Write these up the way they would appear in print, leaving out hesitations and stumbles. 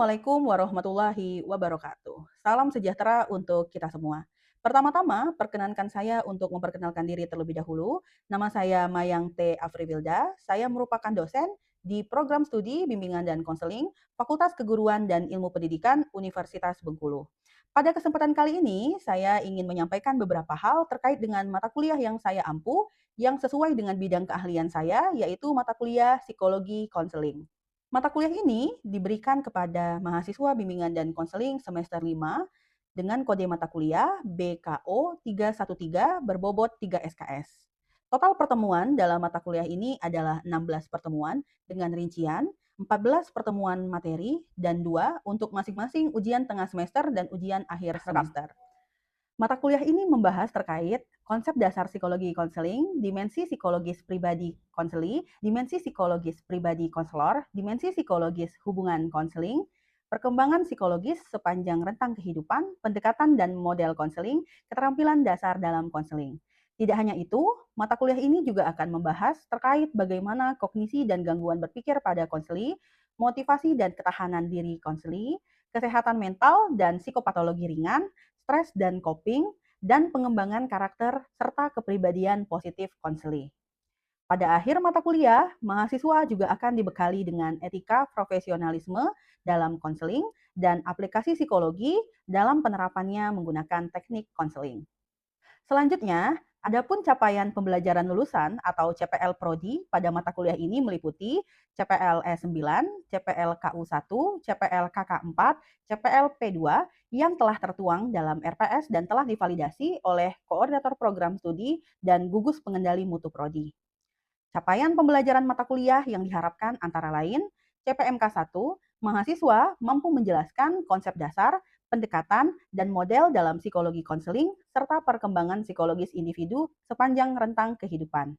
Assalamualaikum warahmatullahi wabarakatuh. Salam sejahtera untuk kita semua. Pertama-tama, perkenankan saya untuk memperkenalkan diri terlebih dahulu. Nama saya Mayang T. Afriwilda. Saya merupakan dosen di Program Studi Bimbingan dan Konseling Fakultas Keguruan dan Ilmu Pendidikan Universitas Bengkulu. Pada kesempatan kali ini, saya ingin menyampaikan beberapa hal terkait dengan mata kuliah yang saya ampu yang sesuai dengan bidang keahlian saya, yaitu mata kuliah Psikologi Konseling. Mata kuliah ini diberikan kepada mahasiswa bimbingan dan konseling semester 5 dengan kode mata kuliah BKO 313 berbobot 3 SKS. Total pertemuan dalam mata kuliah ini adalah 16 pertemuan dengan rincian 14 pertemuan materi dan 2 untuk masing-masing ujian tengah semester dan ujian akhir semester. Mata kuliah ini membahas terkait konsep dasar psikologi konseling, dimensi psikologis pribadi konseli, dimensi psikologis pribadi konselor, dimensi psikologis hubungan konseling, perkembangan psikologis sepanjang rentang kehidupan, pendekatan dan model konseling, keterampilan dasar dalam konseling. Tidak hanya itu, mata kuliah ini juga akan membahas terkait bagaimana kognisi dan gangguan berpikir pada konseli, motivasi dan ketahanan diri konseli, kesehatan mental dan psikopatologi ringan, stres dan coping, dan pengembangan karakter serta kepribadian positif konseli. Pada akhir mata kuliah, mahasiswa juga akan dibekali dengan etika profesionalisme dalam konseling dan aplikasi psikologi dalam penerapannya menggunakan teknik konseling. Selanjutnya, adapun capaian pembelajaran lulusan atau CPL Prodi pada mata kuliah ini meliputi CPL E9, CPL KU1, CPL KK4, CPL P2 yang telah tertuang dalam RPS dan telah divalidasi oleh Koordinator Program Studi dan Gugus Pengendali Mutu Prodi. Capaian pembelajaran mata kuliah yang diharapkan antara lain CPMK1, mahasiswa mampu menjelaskan konsep dasar, pendekatan, dan model dalam psikologi konseling, serta perkembangan psikologis individu sepanjang rentang kehidupan.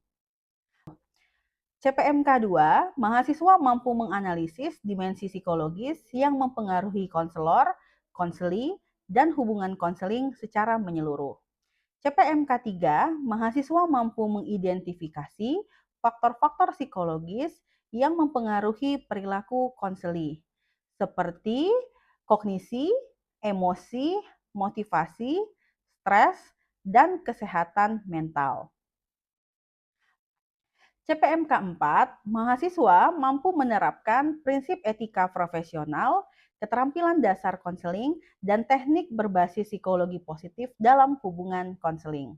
CPMK2, mahasiswa mampu menganalisis dimensi psikologis yang mempengaruhi konselor, konseli, dan hubungan konseling secara menyeluruh. CPMK3, mahasiswa mampu mengidentifikasi faktor-faktor psikologis yang mempengaruhi perilaku konseli, seperti kognisi, emosi, motivasi, stres, dan kesehatan mental. CPMK4, mahasiswa mampu menerapkan prinsip etika profesional, keterampilan dasar konseling, dan teknik berbasis psikologi positif dalam hubungan konseling.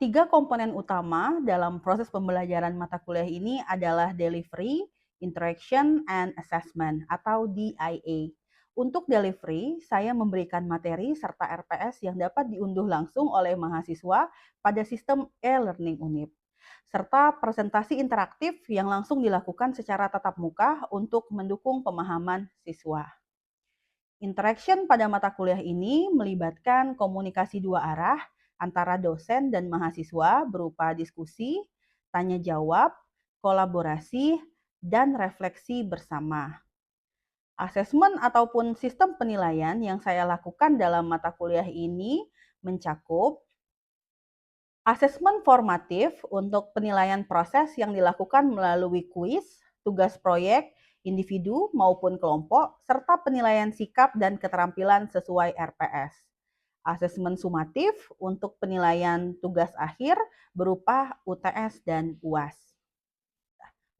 Tiga komponen utama dalam proses pembelajaran mata kuliah ini adalah delivery, interaction, and assessment atau DIA. Untuk delivery, saya memberikan materi serta RPS yang dapat diunduh langsung oleh mahasiswa pada sistem e-learning UNIP, serta presentasi interaktif yang langsung dilakukan secara tatap muka untuk mendukung pemahaman siswa. Interaction pada mata kuliah ini melibatkan komunikasi dua arah antara dosen dan mahasiswa berupa diskusi, tanya jawab, kolaborasi, dan refleksi bersama. Asesmen ataupun sistem penilaian yang saya lakukan dalam mata kuliah ini mencakup asesmen formatif untuk penilaian proses yang dilakukan melalui kuis, tugas proyek, individu maupun kelompok, serta penilaian sikap dan keterampilan sesuai RPS. Asesmen sumatif untuk penilaian tugas akhir berupa UTS dan UAS.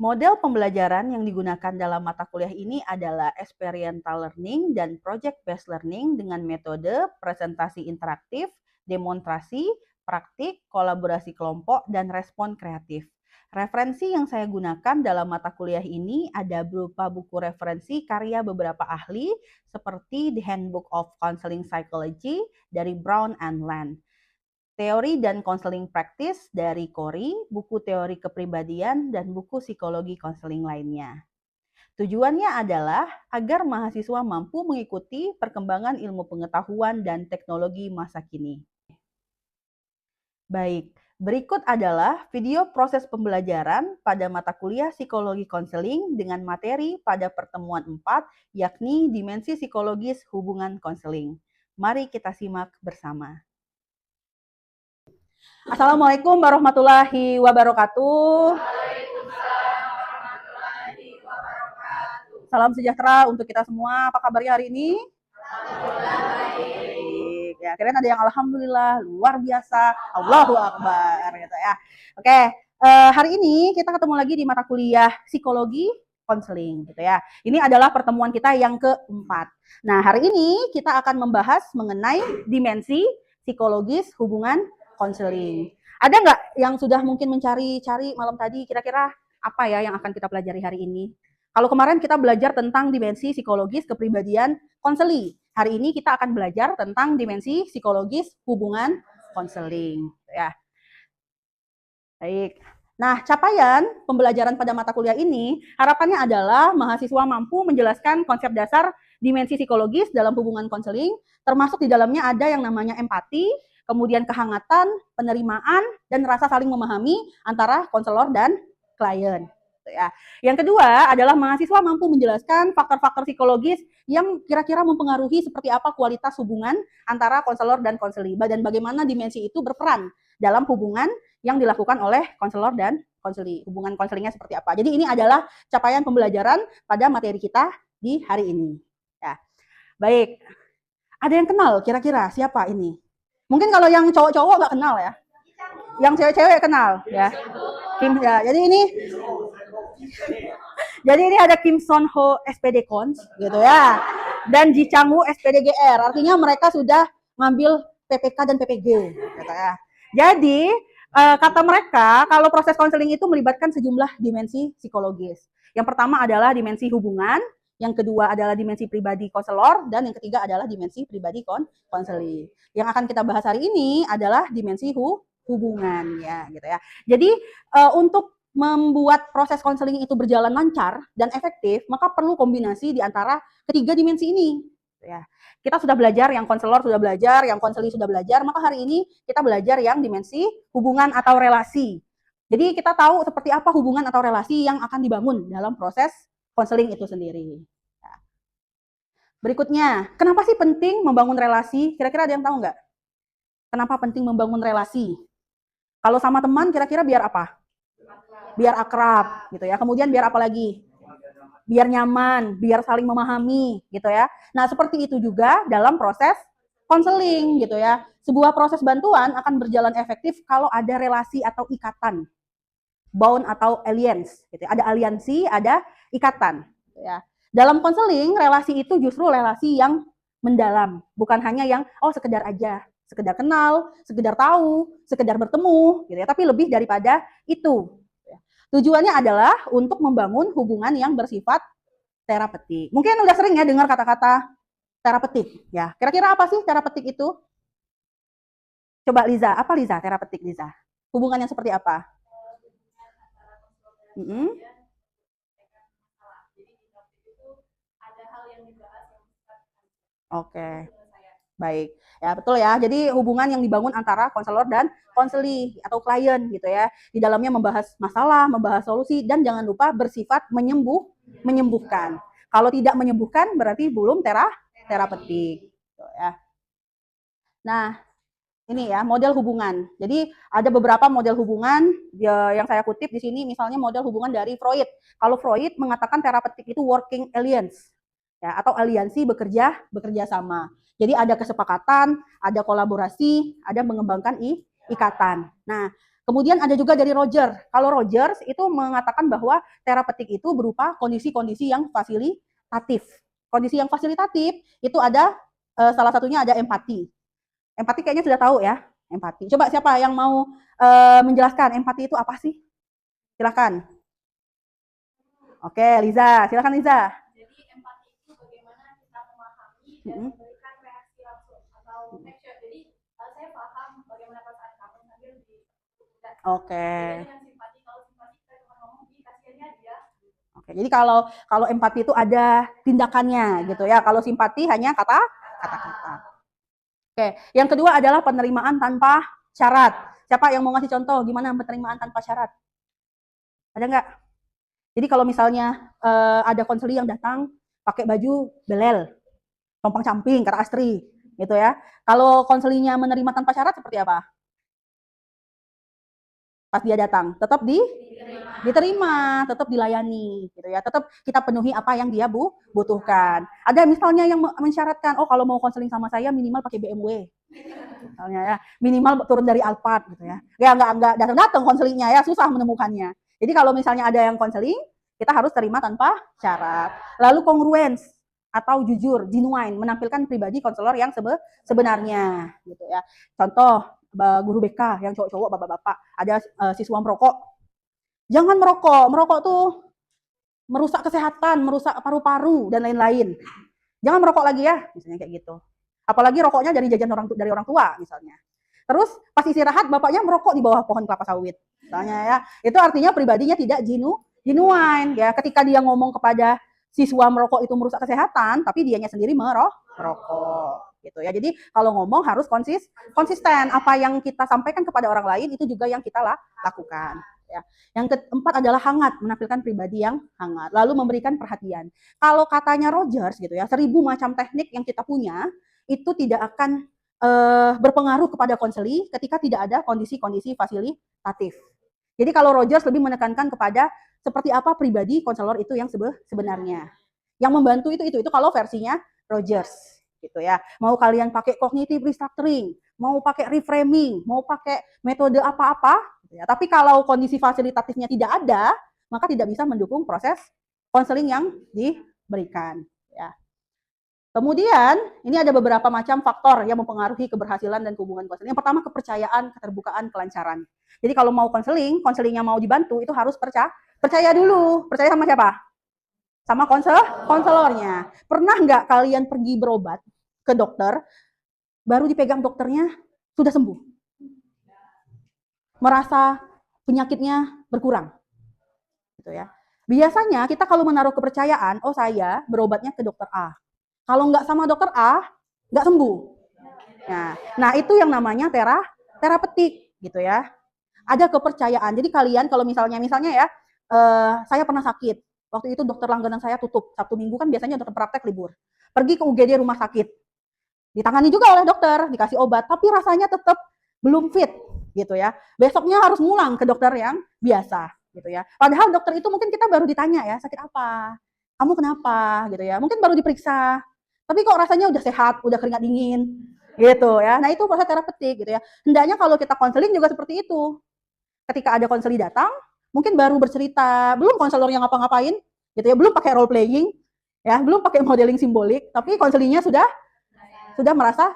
Model pembelajaran yang digunakan dalam mata kuliah ini adalah experiential learning dan project-based learning dengan metode presentasi interaktif, demonstrasi, praktik, kolaborasi kelompok, dan respon kreatif. Referensi yang saya gunakan dalam mata kuliah ini ada berupa buku referensi karya beberapa ahli seperti The Handbook of Counseling Psychology dari Brown and Land, Teori dan Konseling Practice dari Corey, buku teori kepribadian, dan buku psikologi konseling lainnya. Tujuannya adalah agar mahasiswa mampu mengikuti perkembangan ilmu pengetahuan dan teknologi masa kini. Baik, berikut adalah video proses pembelajaran pada mata kuliah psikologi konseling dengan materi pada pertemuan 4, yakni dimensi psikologis hubungan konseling. Mari kita simak bersama. Assalamualaikum warahmatullahi wabarakatuh. Waalaikumsalam warahmatullahi wabarakatuh. Salam sejahtera untuk kita semua. Apa kabarnya hari ini? Baik. Ya, kalian ada yang alhamdulillah, luar biasa, Allahu Akbar gitu ya. Oke, hari ini kita ketemu lagi di mata kuliah psikologi konseling gitu ya. Ini adalah pertemuan kita yang keempat. Nah, hari ini kita akan membahas mengenai dimensi psikologis hubungan konseling. Ada nggak yang sudah mungkin mencari-cari malam tadi kira-kira apa ya yang akan kita pelajari hari ini? Kalau kemarin kita belajar tentang dimensi psikologis kepribadian konseli. Hari ini kita akan belajar tentang dimensi psikologis hubungan konseling. Ya, baik. Nah, capaian pembelajaran pada mata kuliah ini harapannya adalah mahasiswa mampu menjelaskan konsep dasar dimensi psikologis dalam hubungan konseling, termasuk di dalamnya ada yang namanya empati, kemudian kehangatan, penerimaan, dan rasa saling memahami antara konselor dan klien. Ya. Yang kedua adalah mahasiswa mampu menjelaskan faktor-faktor psikologis yang kira-kira mempengaruhi seperti apa kualitas hubungan antara konselor dan konseli, dan bagaimana dimensi itu berperan dalam hubungan yang dilakukan oleh konselor dan konseli. Hubungan konselingnya seperti apa. Jadi ini adalah capaian pembelajaran pada materi kita di hari ini. Ya. Baik. Ada yang kenal kira-kira siapa ini? Mungkin kalau yang cowok-cowok nggak kenal ya. Yang cewek-cewek kenal ya. Kim ya. Jadi ini ada Kim Son Ho SPD Cons gitu ya. Dan Ji Chang Woo SPD GR. Artinya mereka sudah ngambil PPK dan PPG gitu ya. Jadi kata mereka kalau proses konseling itu melibatkan sejumlah dimensi psikologis. Yang pertama adalah dimensi hubungan, yang kedua adalah dimensi pribadi konselor, dan yang ketiga adalah dimensi pribadi konseling. Yang akan kita bahas hari ini adalah dimensi hubungan ya gitu ya. Jadi untuk membuat proses konseling itu berjalan lancar dan efektif, maka perlu kombinasi di antara ketiga dimensi ini. Ya, kita sudah belajar, yang konselor sudah belajar, yang konseling sudah belajar, maka hari ini kita belajar yang dimensi hubungan atau relasi. Jadi kita tahu seperti apa hubungan atau relasi yang akan dibangun dalam proses konseling itu sendiri. Ya. Berikutnya, kenapa sih penting membangun relasi? Kira-kira ada yang tahu nggak? Kenapa penting membangun relasi? Kalau sama teman, kira-kira biar apa? Biar akrab gitu ya. Kemudian biar apa lagi? Biar nyaman, biar saling memahami gitu ya. Nah, seperti itu juga dalam proses konseling gitu ya. Sebuah proses bantuan akan berjalan efektif kalau ada relasi atau ikatan. Bond atau alliance gitu ya. Ada aliansi, ada ikatan gitu ya. Dalam konseling, relasi itu justru relasi yang mendalam, bukan hanya yang sekedar aja, sekedar kenal, sekedar tahu, sekedar bertemu gitu ya, tapi lebih daripada itu. Tujuannya adalah untuk membangun hubungan yang bersifat terapeutik. Mungkin udah sering ya dengar kata-kata terapeutik ya. Kira-kira apa sih terapeutik itu? Coba Liza, apa Liza terapeutik Liza? Hubungannya seperti apa? Oke, baik. Ya, betul ya. Jadi hubungan yang dibangun antara konselor dan konseli atau klien gitu ya. Di dalamnya membahas masalah, membahas solusi, dan jangan lupa bersifat menyembuhkan. Kalau tidak menyembuhkan berarti belum terapeutik. Gitu ya. Nah, ini ya model hubungan. Jadi ada beberapa model hubungan ya, yang saya kutip di sini, misalnya model hubungan dari Freud. Kalau Freud mengatakan terapeutik itu working alliance ya, atau aliansi bekerja sama. Jadi ada kesepakatan, ada kolaborasi, ada mengembangkan ikatan. Nah, kemudian ada juga dari Roger. Kalau Rogers itu mengatakan bahwa terapeutik itu berupa kondisi-kondisi yang fasilitatif. Kondisi yang fasilitatif itu ada salah satunya ada empati. Empati kayaknya sudah tahu ya, empati. Coba siapa yang mau menjelaskan empati itu apa sih? Silakan. Oke, Liza, silakan Liza. Jadi empati itu bagaimana kita memahami dan memberikan reaksi langsung atau action. Jadi saya paham bagaimana perasaan kamu sambil di. Oke. Oke, jadi kalau empati itu ada tindakannya gitu ya. Kalau simpati hanya kata-kata. Oke, yang kedua adalah penerimaan tanpa syarat. Siapa yang mau ngasih contoh gimana penerimaan tanpa syarat? Ada nggak? Jadi kalau misalnya ada konseli yang datang pakai baju belel, tompang camping, kata Astri, gitu ya. Kalau konselinya menerima tanpa syarat seperti apa? Pas dia datang, tetap diterima, tetap dilayani gitu ya. Tetap kita penuhi apa yang dia butuhkan. Ada misalnya yang mensyaratkan, oh kalau mau konseling sama saya minimal pakai BMW. Misalnya ya, minimal turun dari Alphard gitu ya. Ya nggak datang-datang konselingnya ya, susah menemukannya. Jadi kalau misalnya ada yang konseling, kita harus terima tanpa syarat. Lalu kongruens atau jujur, genuine, menampilkan pribadi konselor yang sebenarnya gitu ya. Contoh guru BK yang cowok-cowok, bapak-bapak, ada siswa merokok. Jangan merokok, merokok tuh merusak kesehatan, merusak paru-paru dan lain-lain. Jangan merokok lagi ya, misalnya kayak gitu. Apalagi rokoknya dari jajan dari orang tua misalnya. Terus pas istirahat bapaknya merokok di bawah pohon kelapa sawit. Misalnya ya, itu artinya pribadinya tidak genuine ya. Ketika dia ngomong kepada siswa merokok itu merusak kesehatan, tapi dianya sendiri merokok gitu ya. Jadi kalau ngomong harus konsisten. Apa yang kita sampaikan kepada orang lain itu juga yang kita lakukan. Ya. Yang keempat adalah hangat, menampilkan pribadi yang hangat, lalu memberikan perhatian. Kalau katanya Rogers gitu ya, 1000 macam teknik yang kita punya itu tidak akan berpengaruh kepada konseli ketika tidak ada kondisi-kondisi fasilitatif. Jadi kalau Rogers lebih menekankan kepada seperti apa pribadi konselor itu yang sebenarnya. Yang membantu itu kalau versinya Rogers gitu ya. Mau kalian pakai cognitive restructuring, mau pakai reframing, mau pakai metode apa-apa, gitu ya. Tapi kalau kondisi fasilitatifnya tidak ada, maka tidak bisa mendukung proses konseling yang diberikan. Ya. Kemudian, ini ada beberapa macam faktor yang mempengaruhi keberhasilan dan hubungan konseling. Yang pertama, kepercayaan, keterbukaan, kelancaran. Jadi kalau mau konselingnya mau dibantu, itu harus percaya dulu. Percaya sama siapa? Sama konselornya. Pernah nggak kalian pergi berobat ke dokter, baru dipegang dokternya, sudah sembuh? Merasa penyakitnya berkurang. Gitu ya. Biasanya kita kalau menaruh kepercayaan, oh saya berobatnya ke dokter A. Kalau nggak sama dokter A, nggak sembuh. Nah itu yang namanya terapeutik gitu ya. Ada kepercayaan. Jadi kalian kalau misalnya ya, saya pernah sakit. Waktu itu dokter langganan saya tutup. Sabtu Minggu kan biasanya dokter praktek libur. Pergi ke UGD rumah sakit. Ditangani juga oleh dokter, dikasih obat, tapi rasanya tetap belum fit gitu ya. Besoknya harus ngulang ke dokter yang biasa gitu ya. Padahal dokter itu mungkin kita baru ditanya ya, sakit apa? Kamu kenapa gitu ya. Mungkin baru diperiksa. Tapi kok rasanya udah sehat, udah keringat dingin gitu ya. Nah, itu proses terapeutik gitu ya. Hendaknya kalau kita konseling juga seperti itu. Ketika ada konseli datang, mungkin baru bercerita, belum konselor yang ngapa-ngapain gitu ya, belum pakai role playing ya, belum pakai modeling simbolik, tapi konselinya sudah merasa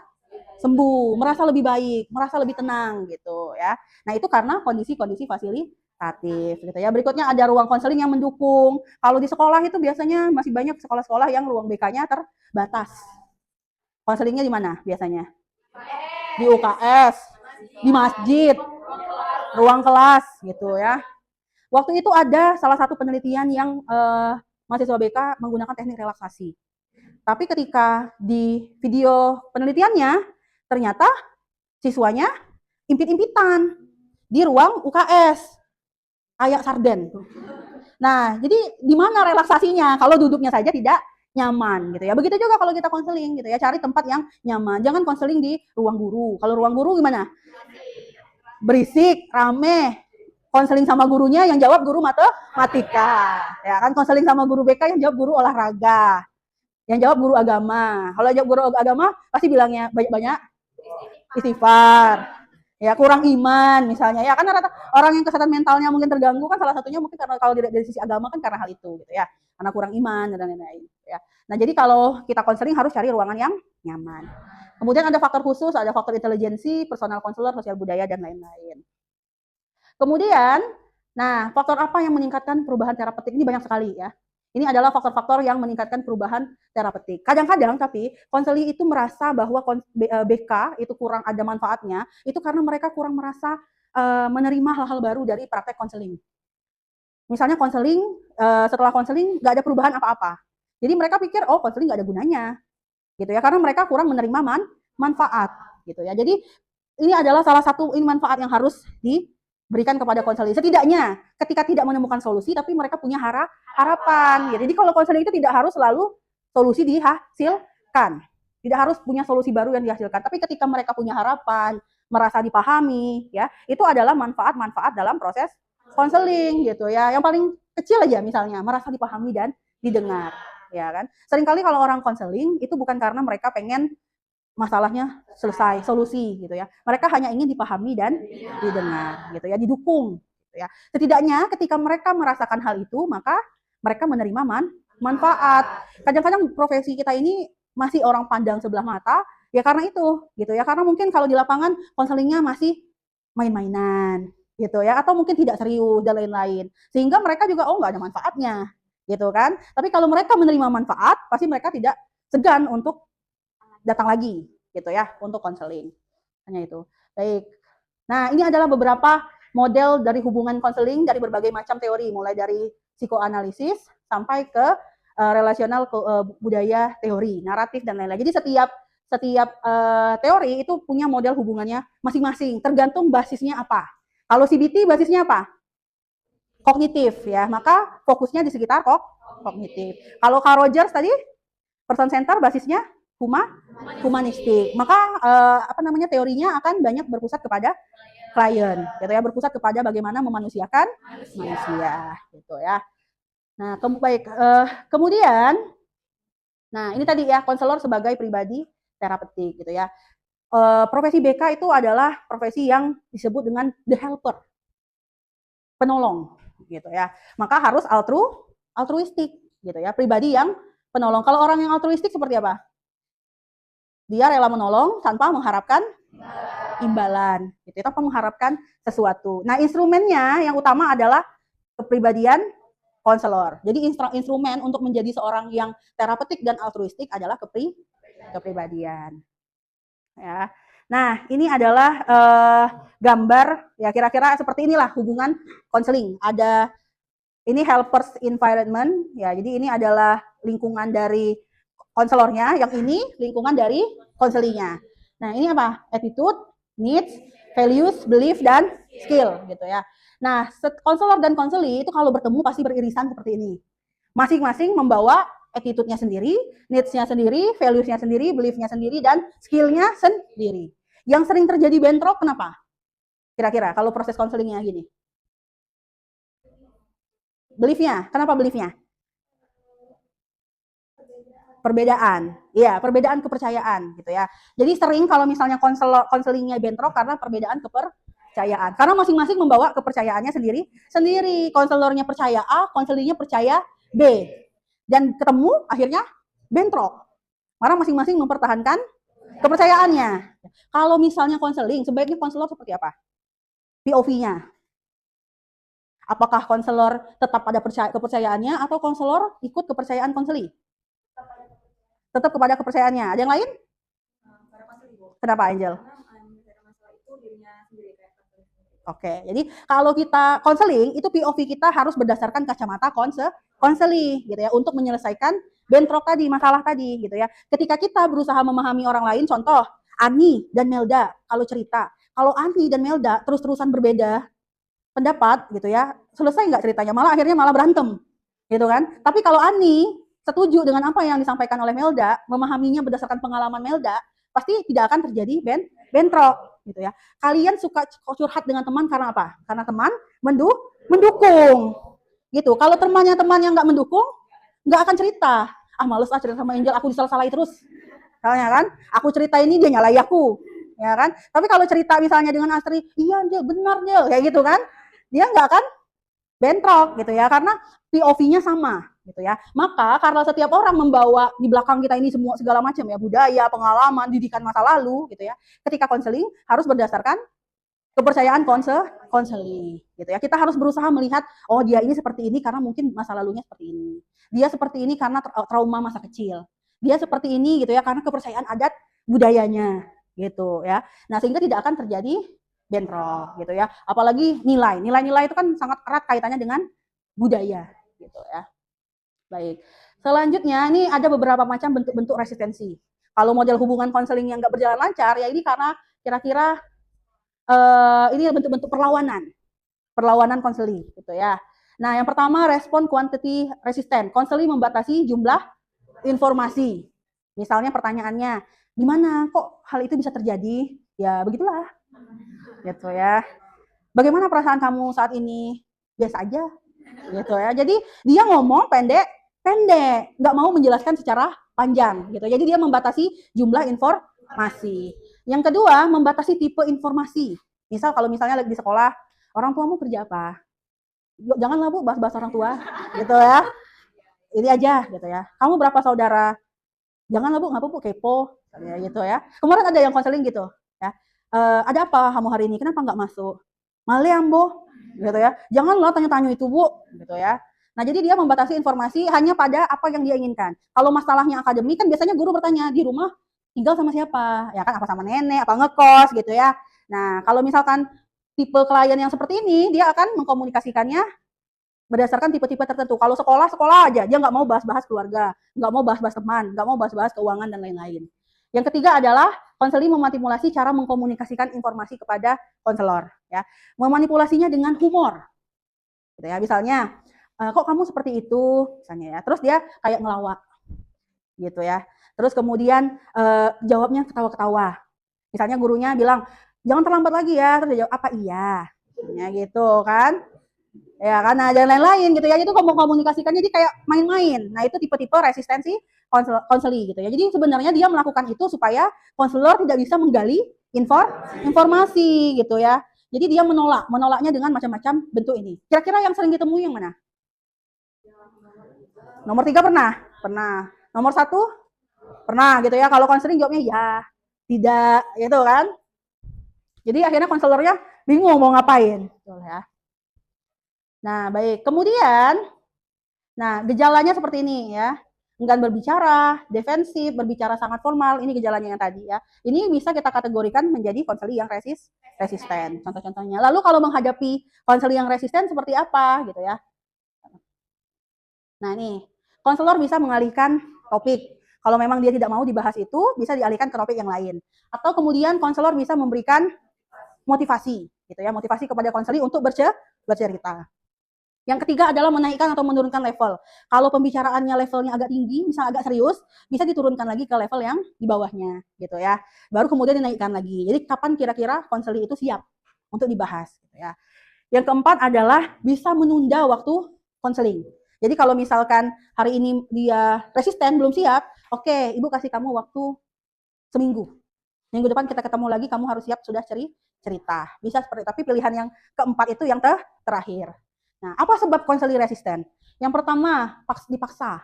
sembuh, merasa lebih baik, merasa lebih tenang gitu ya. Nah, itu karena kondisi-kondisi fasilitatif gitu ya. Berikutnya ada ruang konseling yang mendukung. Kalau di sekolah itu biasanya masih banyak sekolah-sekolah yang ruang BK-nya terbatas. Konselingnya di mana biasanya? Di UKS, di masjid, ruang kelas gitu ya. Waktu itu ada salah satu penelitian yang mahasiswa BK menggunakan teknik relaksasi. Tapi ketika di video penelitiannya, ternyata siswanya impit-impitan di ruang UKS, kayak sarden. Nah, jadi di mana relaksasinya kalau duduknya saja tidak nyaman gitu ya. Begitu juga kalau kita konseling gitu ya, cari tempat yang nyaman. Jangan konseling di ruang guru. Kalau ruang guru gimana? Berisik, rame. Konseling sama gurunya yang jawab guru matematika. Ya kan, konseling sama guru BK yang jawab guru olahraga. Yang jawab guru agama. Kalau jawab guru agama pasti bilangnya banyak-banyak istighfar. Ya, kurang iman misalnya. Ya kan orang yang kesehatan mentalnya mungkin terganggu kan salah satunya mungkin karena kalau dari sisi agama kan karena hal itu gitu ya. Karena kurang iman dan lain-lain ya. Nah, jadi kalau kita konseling harus cari ruangan yang nyaman. Kemudian ada faktor khusus, ada faktor intelijensi, personal konselor, sosial budaya dan lain-lain. Kemudian, nah, faktor apa yang meningkatkan perubahan terapeutik ini banyak sekali ya. Ini adalah faktor-faktor yang meningkatkan perubahan terapeutik. Kadang-kadang tapi konseli itu merasa bahwa BK itu kurang ada manfaatnya, itu karena mereka kurang merasa menerima hal-hal baru dari praktek konseling. Misalnya konseling, setelah konseling nggak ada perubahan apa-apa. Jadi mereka pikir, oh konseling nggak ada gunanya. Gitu ya, karena mereka kurang menerima manfaat. Gitu ya. Jadi ini adalah salah satu manfaat yang harus diberikan kepada konseling. Setidaknya ketika tidak menemukan solusi, tapi mereka punya harapan. Jadi kalau konseling itu tidak harus selalu solusi dihasilkan. Tidak harus punya solusi baru yang dihasilkan. Tapi ketika mereka punya harapan, merasa dipahami, ya. Itu adalah manfaat-manfaat dalam proses konseling gitu ya. Yang paling kecil aja misalnya merasa dipahami dan didengar, ya kan. Seringkali kalau orang konseling itu bukan karena mereka pengen masalahnya selesai, solusi gitu ya. Mereka hanya ingin dipahami dan didengar gitu ya, didukung gitu ya. Setidaknya ketika mereka merasakan hal itu, maka mereka menerima manfaat. Kadang-kadang profesi kita ini masih orang pandang sebelah mata, ya karena itu gitu ya. Karena mungkin kalau di lapangan konselingnya masih main-mainan gitu ya, atau mungkin tidak serius dan lain-lain. Sehingga mereka juga oh nggak ada manfaatnya gitu kan. Tapi kalau mereka menerima manfaat, pasti mereka tidak segan untuk datang lagi gitu ya untuk konseling. Hanya itu. Baik. Nah, ini adalah beberapa model dari hubungan konseling dari berbagai macam teori, mulai dari psikoanalisis sampai ke relasional budaya teori, naratif dan lain-lain. Jadi setiap teori itu punya model hubungannya masing-masing, tergantung basisnya apa. Kalau CBT basisnya apa? Kognitif ya, maka fokusnya di sekitar kognitif. Kalau Carl Rogers tadi person center basisnya humanistik. Maka teorinya akan banyak berpusat kepada klien, gitu ya, berpusat kepada bagaimana memanusiakan manusia, gitu ya. Nah, kemudian, nah ini tadi ya konselor sebagai pribadi terapeutik, gitu ya. Profesi BK itu adalah profesi yang disebut dengan the helper, penolong, gitu ya. Maka harus altruistik, gitu ya, pribadi yang penolong. Kalau orang yang altruistik seperti apa? Dia rela menolong tanpa mengharapkan imbalan, gitu, tanpa mengharapkan sesuatu. Nah, instrumennya yang utama adalah kepribadian konselor. Jadi instrumen untuk menjadi seorang yang terapeutik dan altruistik adalah kepribadian. Ya. Nah, ini adalah gambar ya kira-kira seperti inilah hubungan konseling. Ada ini helpers environment ya. Jadi ini adalah lingkungan dari konselornya, yang ini lingkungan dari konselingnya. Nah, ini apa? Attitude, needs, values, belief, dan skill gitu ya. Nah, konselor dan konseli itu kalau bertemu pasti beririsan seperti ini. Masing-masing membawa attitude-nya sendiri, needs-nya sendiri, values-nya sendiri, belief-nya sendiri, dan skill-nya sendiri. Yang sering terjadi bentrok kenapa? Kira-kira kalau proses konselingnya gini. Belief-nya, kenapa belief-nya? Perbedaan, ya perbedaan kepercayaan gitu ya. Jadi sering kalau misalnya konselingnya bentrok karena perbedaan kepercayaan. Karena masing-masing membawa kepercayaannya sendiri. Konselornya percaya A, konselingnya percaya B, dan ketemu akhirnya bentrok. Karena masing-masing mempertahankan kepercayaannya. Kalau misalnya konseling, sebaiknya konselor seperti apa? POV-nya. Apakah konselor tetap pada kepercayaannya atau konselor ikut kepercayaan konseli? Tetap kepada kepercayaannya. Ada yang lain? Kenapa Angel? Oke, jadi kalau kita konseling itu POV kita harus berdasarkan kacamata konseli gitu ya untuk menyelesaikan bentrok tadi, masalah tadi gitu ya. Ketika kita berusaha memahami orang lain, contoh Ani dan Melda kalau cerita, kalau Ani dan Melda terus-terusan berbeda pendapat gitu ya, selesai nggak ceritanya? Malah akhirnya malah berantem gitu kan. Tapi kalau Ani setuju dengan apa yang disampaikan oleh Melda, memahaminya berdasarkan pengalaman Melda, pasti tidak akan terjadi bentrok gitu ya. Kalian suka curhat dengan teman karena apa? Karena teman mendukung gitu. Kalau teman yang nggak mendukung, nggak akan cerita. Ah, males cerita sama Angel, aku disalah-salahi terus. Misalnya kan, aku cerita ini dia nyalahi aku, ya kan. Tapi kalau cerita misalnya dengan Astri, iya Angel, benar Angel, kayak gitu kan, dia nggak akan bentrok gitu ya, karena POV-nya sama gitu ya. Maka karena setiap orang membawa di belakang kita ini semua segala macam ya, budaya, pengalaman, didikan masa lalu gitu ya. Ketika konseling harus berdasarkan kepercayaan konseli gitu ya. Kita harus berusaha melihat oh dia ini seperti ini karena mungkin masa lalunya seperti ini. Dia seperti ini karena trauma masa kecil. Dia seperti ini gitu ya karena kepercayaan adat budayanya gitu ya. Nah, sehingga tidak akan terjadi bentrok gitu ya. Apalagi nilai-nilai itu kan sangat erat kaitannya dengan budaya gitu ya. Baik. Selanjutnya ini ada beberapa macam bentuk-bentuk resistensi. Kalau model hubungan konseling yang nggak berjalan lancar ya ini karena kira-kira ini bentuk-bentuk perlawanan konseling gitu ya. Nah, yang pertama respon quantity resistant. Konseling membatasi jumlah informasi. Misalnya pertanyaannya, gimana kok hal itu bisa terjadi? Ya begitulah. gitu ya. Bagaimana perasaan kamu saat ini? Biasa aja, gitu ya. Jadi dia ngomong pendek, nggak mau menjelaskan secara panjang, gitu. Jadi dia membatasi jumlah informasi. Yang kedua, membatasi tipe informasi. Misal kalau misalnya lagi di sekolah, orang tuamu kerja apa? Janganlah Bu bahas-bahas orang tua, gitu ya. Ini aja, gitu ya. Kamu berapa saudara? Janganlah Bu, ngapa Bu kepo, ya gitu ya. Kemarin ada yang konseling gitu, ya. Ada apa kamu hari ini? Kenapa nggak masuk? Maliam Bu, gitu ya. Janganlah tanya-tanya itu Bu, gitu ya. Nah, jadi dia membatasi informasi hanya pada apa yang dia inginkan. Kalau masalahnya akademik kan biasanya guru bertanya, di rumah tinggal sama siapa? Ya kan, apa sama nenek, apa ngekos gitu ya. Nah, kalau misalkan tipe klien yang seperti ini, dia akan mengkomunikasikannya berdasarkan tipe-tipe tertentu. Kalau sekolah, sekolah aja. Dia nggak mau bahas-bahas keluarga, nggak mau bahas-bahas teman, nggak mau bahas-bahas keuangan dan lain-lain. Yang ketiga adalah konseling memanipulasi cara mengkomunikasikan informasi kepada konselor. Ya, memanipulasinya dengan humor. Gitu ya. Misalnya, kok kamu seperti itu, misalnya ya. Terus dia kayak ngelawak, gitu ya. Terus kemudian jawabnya ketawa-ketawa. Misalnya gurunya bilang, jangan terlambat lagi ya. Terus dia jawab, apa iya? Ya gitu kan. Ya kan, nah dan lain-lain gitu ya. Itu komunikasikannya jadi kayak main-main. Nah itu tipe-tipe resistensi konseli gitu ya. Jadi sebenarnya dia melakukan itu supaya konselor tidak bisa menggali informasi gitu ya. Jadi dia menolaknya dengan macam-macam bentuk ini. Kira-kira yang sering ditemui yang mana? Nomor 3 pernah? Pernah. Nomor 1? Pernah gitu ya. Kalau konseling jawabnya ya, tidak gitu kan. Jadi akhirnya konselornya bingung mau ngapain. Betul ya. Nah, baik. Kemudian, nah gejalanya seperti ini ya. Enggan berbicara, defensif, berbicara sangat formal. Ini gejalanya yang tadi ya. Ini bisa kita kategorikan menjadi konseli yang resisten. Contoh-contohnya. Lalu kalau menghadapi konseli yang resisten seperti apa gitu ya. Nah, nih. Konselor bisa mengalihkan topik. Kalau memang dia tidak mau dibahas itu, bisa dialihkan ke topik yang lain. Atau kemudian konselor bisa memberikan motivasi gitu ya, motivasi kepada konseli untuk bercerita. Yang ketiga adalah menaikkan atau menurunkan level. Kalau pembicaraannya levelnya agak tinggi, misalnya agak serius, bisa diturunkan lagi ke level yang di bawahnya, gitu ya. Baru kemudian dinaikkan lagi. Jadi kapan kira-kira konseli itu siap untuk dibahas, gitu ya. Yang keempat adalah bisa menunda waktu konseling. Jadi kalau misalkan hari ini dia resisten, belum siap, oke, Ibu kasih kamu waktu seminggu. Minggu depan kita ketemu lagi, kamu harus siap sudah cerita. Bisa seperti itu. Tapi pilihan yang keempat itu yang terakhir. Nah, apa sebab konseling resisten? Yang pertama, dipaksa.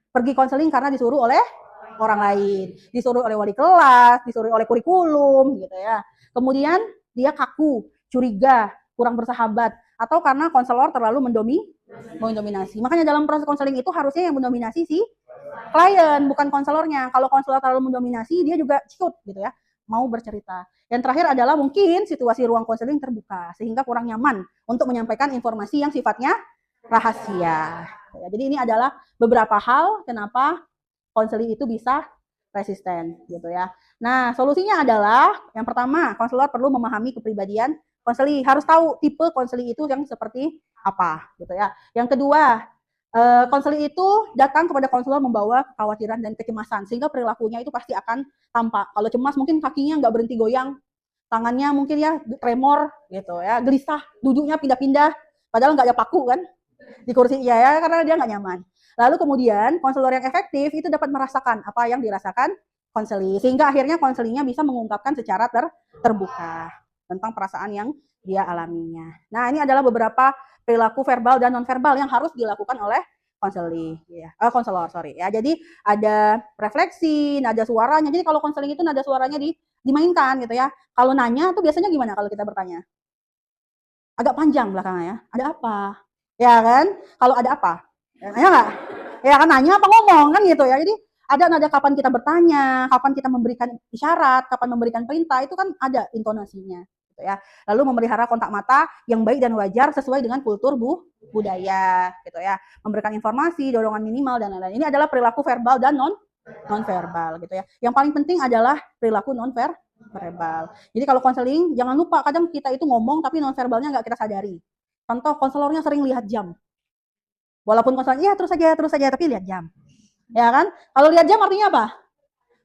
Pergi konseling karena disuruh oleh orang lain, disuruh oleh wali kelas, disuruh oleh kurikulum, gitu ya. Kemudian dia kaku, curiga, kurang bersahabat, atau karena konselor terlalu mendominasi. Makanya dalam proses konseling itu harusnya yang mendominasi si klien, bukan konselornya. Kalau konselor terlalu mendominasi, dia juga ciut gitu ya, mau bercerita. Yang terakhir adalah mungkin situasi ruang konseling terbuka, sehingga kurang nyaman untuk menyampaikan informasi yang sifatnya rahasia. Jadi ini adalah beberapa hal kenapa konseling itu bisa resisten gitu ya. Nah, solusinya adalah yang pertama, konselor perlu memahami kepribadian konseli, harus tahu tipe konseli itu yang seperti apa gitu ya. Yang kedua, konseli itu datang kepada konselor membawa kekhawatiran dan kecemasan, sehingga perilakunya itu pasti akan tampak. Kalau cemas mungkin kakinya nggak berhenti goyang, tangannya mungkin ya tremor gitu ya, gelisah, duduknya pindah-pindah, padahal nggak ada paku kan di kursi ya, karena dia nggak nyaman. Lalu kemudian konselor yang efektif itu dapat merasakan apa yang dirasakan konseli, sehingga akhirnya konselinya bisa mengungkapkan secara terbuka tentang perasaan yang dia alaminya. Nah, ini adalah beberapa perilaku verbal dan non-verbal yang harus dilakukan oleh konseling, ya, konselor, sorry ya. Jadi ada refleksi, nada suaranya. Jadi kalau konseling itu nada suaranya dimainkan gitu ya. Kalau nanya tuh biasanya gimana kalau kita bertanya? Agak panjang belakangnya ya. Ada apa? Ya kan? Kalau ada apa? Ya nggak? Ya kan nanya apa ngomong kan gitu ya. Jadi ada nada kapan kita bertanya, kapan kita memberikan isyarat, kapan memberikan perintah, itu kan ada intonasinya gitu ya. Lalu memelihara kontak mata yang baik dan wajar sesuai dengan kultur budaya gitu ya. Memberikan informasi, dorongan minimal dan lain-lain. Ini adalah perilaku verbal dan non verbal gitu ya. Yang paling penting adalah perilaku non verbal. Jadi kalau konseling jangan lupa kadang kita itu ngomong tapi non verbalnya nggak kita sadari. Contoh konselornya sering lihat jam. Walaupun konselor iya terus saja tapi lihat jam. Ya kan? Kalau lihat jam artinya apa?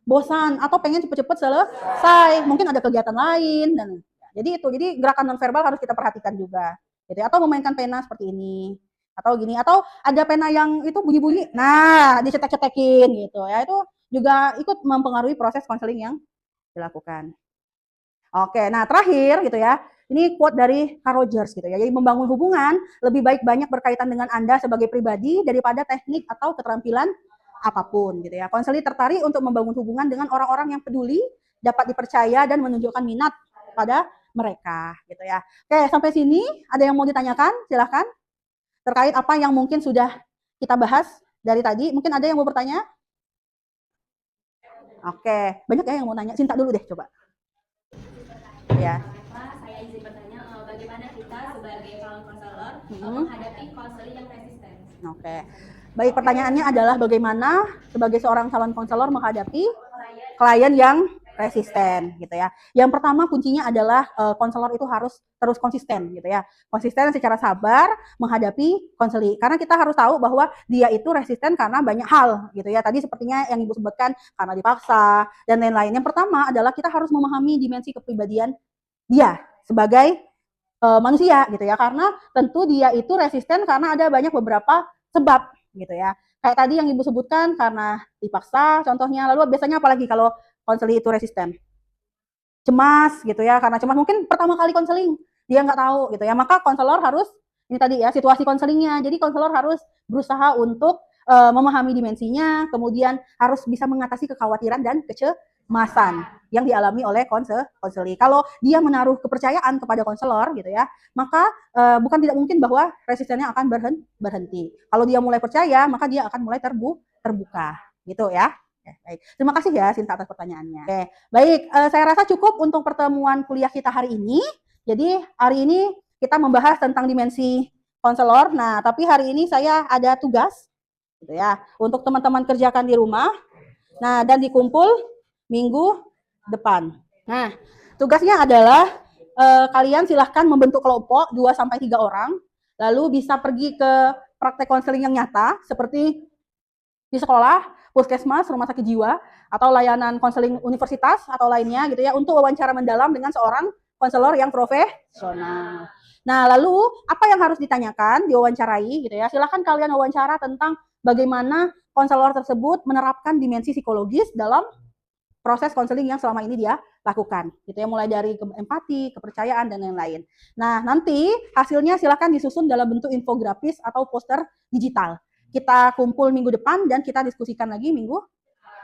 Bosan atau pengen cepet-cepet selesai. Mungkin ada kegiatan lain dan Jadi gerakan nonverbal harus kita perhatikan juga. Gitu ya. Atau memainkan pena seperti ini. Atau gini, atau ada pena yang itu bunyi-bunyi. Nah, dicetek-cetekin gitu ya. Itu juga ikut mempengaruhi proses konseling yang dilakukan. Oke, nah terakhir gitu ya. Ini quote dari Carl Rogers gitu ya. Jadi membangun hubungan lebih baik banyak berkaitan dengan Anda sebagai pribadi daripada teknik atau keterampilan apapun gitu ya. Konseling tertarik untuk membangun hubungan dengan orang-orang yang peduli, dapat dipercaya dan menunjukkan minat pada mereka gitu ya. Oke, sampai sini ada yang mau ditanyakan? Silahkan. Terkait apa yang mungkin sudah kita bahas dari tadi. Mungkin ada yang mau bertanya? Oke, banyak ya yang mau nanya. Sinta dulu deh coba. Ya. Saya izin bertanya, bagaimana kita sebagai calon konselor menghadapi konseling yang resisten? Oke. Baik, pertanyaannya adalah bagaimana sebagai seorang calon konselor menghadapi klien yang resisten gitu ya. Yang pertama kuncinya adalah konselor itu harus terus konsisten gitu ya. Konsisten secara sabar menghadapi konseling. Karena kita harus tahu bahwa dia itu resisten karena banyak hal gitu ya. Tadi sepertinya yang Ibu sebutkan karena dipaksa dan lain-lain. Yang pertama adalah kita harus memahami dimensi kepribadian dia sebagai manusia gitu ya. Karena tentu dia itu resisten karena ada banyak beberapa sebab gitu ya. Kayak tadi yang Ibu sebutkan karena dipaksa contohnya. Lalu biasanya apalagi kalau konseling itu resisten? Cemas gitu ya, karena cemas mungkin pertama kali konseling dia nggak tahu gitu ya, maka konselor harus ini tadi ya situasi konselingnya. Jadi konselor harus berusaha untuk memahami dimensinya, kemudian harus bisa mengatasi kekhawatiran dan kecemasan yang dialami oleh konseling. Kalau dia menaruh kepercayaan kepada konselor gitu ya, maka bukan tidak mungkin bahwa resistennya akan berhenti. Kalau dia mulai percaya, maka dia akan mulai terbuka gitu ya. Baik. Terima kasih ya Sinta atas pertanyaannya. Oke, baik. Saya rasa cukup untuk pertemuan kuliah kita hari ini. Jadi hari ini kita membahas tentang dimensi konselor. Nah, tapi hari ini saya ada tugas, gitu ya, untuk teman-teman kerjakan di rumah. Nah, dan dikumpul minggu depan. Nah, tugasnya adalah kalian silahkan membentuk kelompok 2-3 orang, lalu bisa pergi ke praktek konseling yang nyata seperti di sekolah, puskesmas, rumah sakit jiwa, atau layanan konseling universitas atau lainnya gitu ya, untuk wawancara mendalam dengan seorang konselor yang profesional. Nah, lalu apa yang harus ditanyakan, diwawancarai gitu ya, silahkan kalian wawancara tentang bagaimana konselor tersebut menerapkan dimensi psikologis dalam proses konseling yang selama ini dia lakukan gitu ya, mulai dari empati, kepercayaan dan lain-lain. Nah, nanti hasilnya silakan disusun dalam bentuk infografis atau poster digital. Kita kumpul minggu depan dan kita diskusikan lagi minggu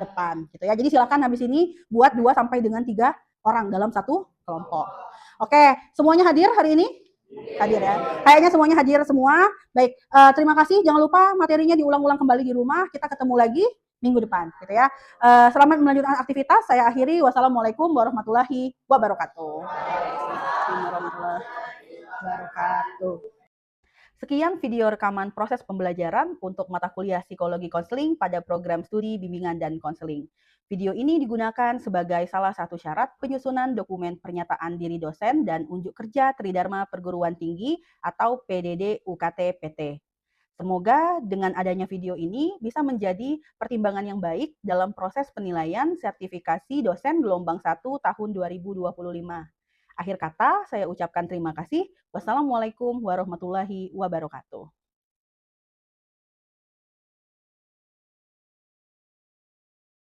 depan gitu ya. Jadi silakan habis ini buat 2-3 orang dalam satu kelompok. Oke, semuanya hadir hari ini? Hadir ya. Kayaknya semuanya hadir semua. Baik, terima kasih. Jangan lupa materinya diulang-ulang kembali di rumah. Kita ketemu lagi minggu depan gitu ya. Selamat melanjutkan aktivitas. Saya akhiri. Wassalamualaikum warahmatullahi wabarakatuh. Warahmatullahi wabarakatuh. Sekian video rekaman proses pembelajaran untuk mata kuliah psikologi konseling pada program studi bimbingan dan konseling. Video ini digunakan sebagai salah satu syarat penyusunan dokumen pernyataan diri dosen dan unjuk kerja Tridharma Perguruan Tinggi atau PDD UKT PT. Semoga dengan adanya video ini bisa menjadi pertimbangan yang baik dalam proses penilaian sertifikasi dosen gelombang 1 tahun 2025. Akhir kata, saya ucapkan terima kasih. Wassalamualaikum warahmatullahi wabarakatuh.